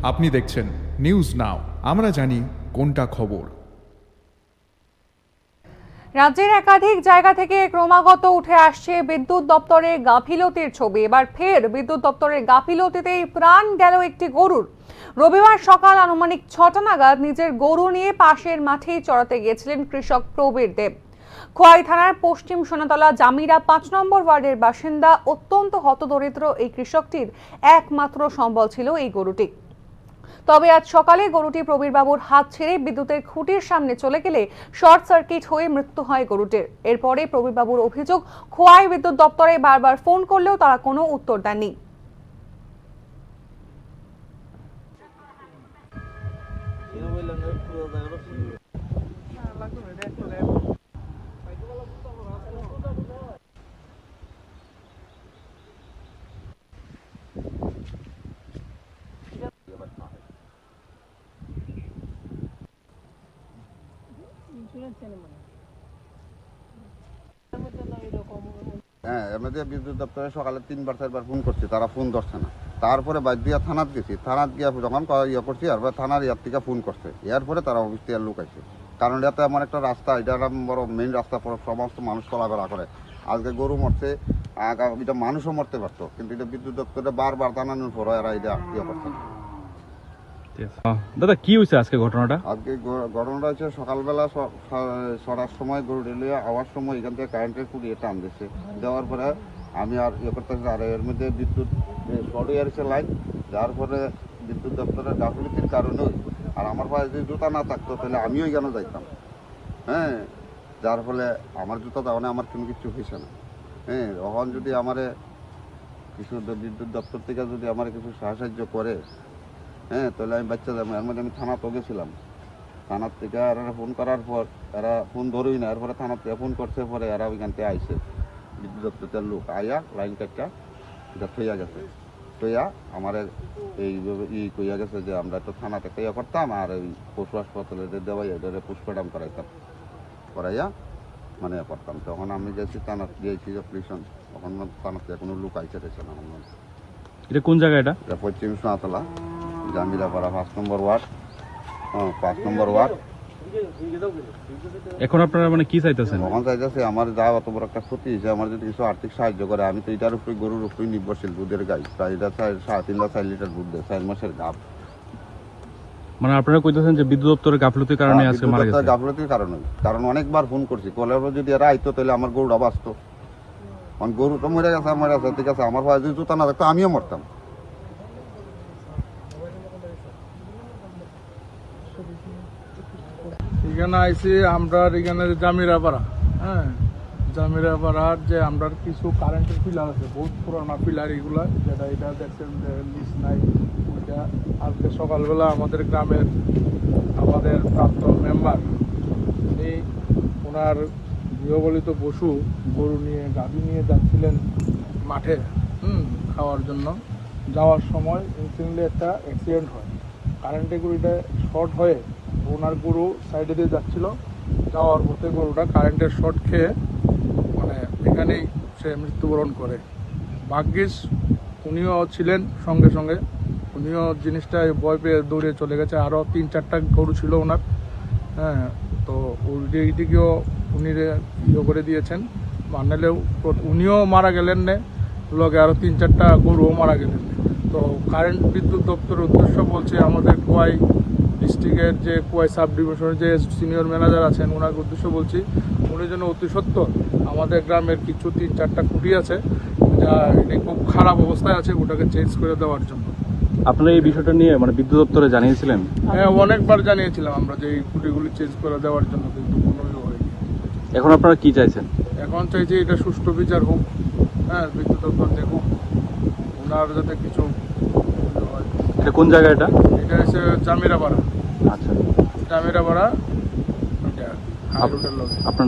আপনি দেখছেন news now, আমরা জানি কোনটা খবর। রাজ্যের একাধিক জায়গা থেকে ক্রমাগত উঠে আসছে বিদ্যুৎ দপ্তরের গাফিলতির ছবি। এবার ফের বিদ্যুৎ দপ্তরের গাফিলতিতেই প্রাণ গেল একটি গরুর। রবিবার সকাল আনুমানিক 6টা নাগাদ নিজের গরু নিয়ে পাশের মাঠেই চড়াতে গিয়েছিলেন কৃষক প্রবীর দেব। খোয়াই থানার পশ্চিম সোনাতলা জামিরা 5 নম্বর ওয়ার্ডের বাসিন্দা। অত্যন্ত হতদরিদ্র এই কৃষকটির একমাত্র সম্বল ছিল এই গরুটি। তবে আজ সকালে গরুটি প্রবীরবাবুর হাত ছেড়ে বিদ্যুতের খুঁটির সামনে চলে গেলে শর্ট সার্কিট হয়ে মৃত্যু হয় গরুটির। এরপরে প্রবীরবাবুর অভিযোগ, খোয়াই বিদ্যুৎ দপ্তরে বারবার ফোন করলেও তারা কোনো উত্তর দেননি। হ্যাঁ, এমনিতে বিদ্যুৎ দপ্তরে সকালে 3বার 4বার ফোন করছি, তারা ফোন ধরছে না। তারপরে বাইর দিয়া থানাত গেছি, থানাত গিয়া যখন করছি আর থানার ইয়ার থেকে ফোন করছে, এরপরে তারা অফিস থেকে লোক আছে। কারণ এতে আমার একটা রাস্তা, এটা বড় মেইন রাস্তা, সমস্ত মানুষ চলাফেরা করে। আজকে গরু মরছে, এটা মানুষও মরতে পারতো, কিন্তু এটা বিদ্যুৎ দপ্তরে বারবার জানানোর পর এরা এটা করছে না। দাদা, কি হয়েছে আজকে ঘটনাটা? আজকে ঘটনাটা হচ্ছে সকালবেলা 6টার সময় গরু ডেলিয়ে আওয়ার সময় এখান থেকে কারেন্টের খুঁড়ি টান দিচ্ছে, দেওয়ার পরে আমি আর করতেছি, আর এর মধ্যে বিদ্যুৎ শর্ট হয়ে গেছে লাইন, যার ফলে বিদ্যুৎ দপ্তরের গাফিলতির কারণে আর আমার পায়ে যদি জুতা না থাকতো তাহলে আমিও এখানে যাইতাম। হ্যাঁ, যার ফলে আমার জুতা দেওয়া আমার কোনো কিছু হয়েছে না। হ্যাঁ, তখন যদি আমারে কিছু বিদ্যুৎ দপ্তর থেকে যদি আমার কিছু সাহায্য করে, হ্যাঁ, তাহলে আমি বাচ্চা যাবো। এর মধ্যে আমি থানাতেও গেছিলাম, থানার থেকে এরা ফোন করার পর এরা ফোন ধরুই না, এরপরে থানার থেকে ফোন করছে, পরে এরা ওইখান থেকে আইসে বিদ্যুৎ দপ্তরের লোক আইয়া লাইন কাটটা এটা থইয়া গেছে। থইয়া আমার এইভাবে কইয়া গেছে যে আমরা তো থানাতে ইয়া করতাম, আর ওই পশু হাসপাতালে দেওয়াই এদের পুষ্পডাম করাইতাম, করাইয়া মানে করতাম। তখন আমি গেছি থানার গিয়েছি যে পুলিশন, তখন থানার থেকে কোনো লোক আইসে রয়েছে না। এটা কোন জায়গা? এটা পশ্চিম সোনাতলা জামিরাপাড়া 5 নম্বর ওয়ার্ড। 5 নম্বর ওয়ার্ড। এখন আপনারা মানে কি চাইতেছেন? এখন চাইতেছে আমার যা অত বড় একটা ক্ষতি হয়েছে, আমার যদি কিছু আর্থিক সাহায্য করে। আমি তো এটার উপরে গরুর উপরে নির্ভরশীল, দুধের গাই, প্রায় এটা 3.5 লিটার দুধ দেয়, 4 মাসের গাভ। মানে আপনারা কইতেছেন যে বিদ্যুৎ দপ্তরের গাফলতির কারণে আজকে মারা গেছে? গাফলতির কারণে, কারণ অনেকবার ফোন করছি, কলের যদি এরা আইতো তাহলে আমার গরুটা বাঁচতো। কারণ গরু তো মরে গেছে, ঠিক আছে, আমার ভাই যদি জুতা না থাকতো আমিও মরতাম। এখানে আইসি আমরা এখানে জামিরাপাড়া। হ্যাঁ, জামিরাপাড়ার যে আমরা কিছু কারেন্টের পিলার আছে, বহুত পুরানো পিলার এগুলা, যেটা এটা দেখছেন যে লিস্ট নাই ওইটা। আজকে সকালবেলা আমাদের গ্রামের আমাদের প্রাক্তন মেম্বার, উনি ওনার গৃহপালিত পশু গরু নিয়ে গাভী নিয়ে যাচ্ছিলেন মাঠে খাওয়ার জন্য। যাওয়ার সময় ইনসিডেন্টলি একটা অ্যাক্সিডেন্ট হয়, কারেন্টের গুঁড়িটা শর্ট হয়ে ওনার গরু সাইডে দিয়ে যাচ্ছিল, যাওয়ার পথে গরুটা কারেন্টের শর্ট খেয়ে মানে এখানেই সে মৃত্যুবরণ করে। ভাগ্যিস উনিও ছিলেন সঙ্গে সঙ্গে, উনিও জিনিসটা ভয় পেয়ে দৌড়ে চলে গেছে। আরও 3-4টা গরু ছিল ওনার। হ্যাঁ, তো ওইদিকেও উনি ইয়ে করে দিয়েছেন, মানলেও উনিও মারা গেলেন না, লগে আরও 3-4টা গরুও মারা গেলেন। তো কারেন্ট বিদ্যুৎ দপ্তরের উদ্দেশ্য বলছে আমাদের খোয়াই ডিস্ট্রিক্টের যে খোয়াই সাব ডিভিশনের যে সিনিয়র ম্যানেজার আছেন, ওনার উদ্দেশ্য বলছি উনি যেন অতি সত্বর আমাদের গ্রামের কিছু 3-4টা খুঁটি আছে যা খুব খারাপ অবস্থায় আছে, ওটাকে চেঞ্জ করে দেওয়ার জন্য। আপনারা এই বিষয়টা নিয়ে মানে বিদ্যুৎ দপ্তরে জানিয়েছিলেন? হ্যাঁ, অনেকবার জানিয়েছিলাম আমরা যে এই খুঁটিগুলি চেঞ্জ করে দেওয়ার জন্য, কিন্তু কোনোই হয়নি। এখন আপনারা কি চাইছেন? এখন চাইছি এটা সুষ্ঠু বিচার হোক। হ্যাঁ, বিদ্যুৎ দপ্তর দেখুক, ওনার যাতে কিছু হয়। এটা কোন জায়গা? এটা এটা হচ্ছে জামিরাপাড়া। আচ্ছা, জামিরাপাড়া, এটা হাই রোডের লোক। আপনার নাম?